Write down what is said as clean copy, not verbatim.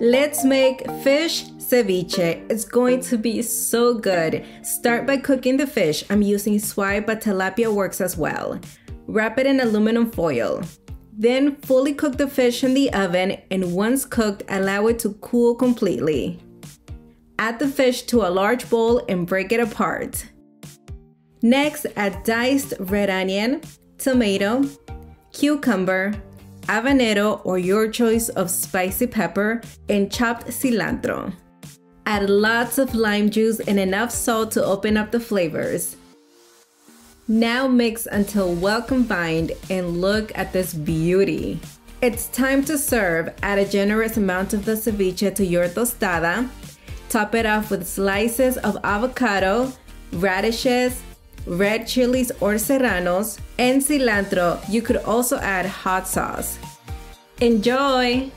Let's make fish ceviche. It's going to be so good. Start by cooking the fish. I'm using swai, but tilapia works as well. Wrap it in aluminum foil. Then fully cook the fish in the oven, and once cooked, allow it to cool completely. Add the fish to a large bowl and break it apart. Next, add diced red onion, tomato, cucumber, habanero or your choice of spicy pepper, and chopped cilantro. Add lots of lime juice and enough salt to open up the flavors. Now mix until well combined and look at this beauty. It's time to serve. Add a generous amount of the ceviche to your tostada. Top it off with slices of avocado, radishes, red chilies or serranos, and cilantro. You could also add hot sauce. Enjoy!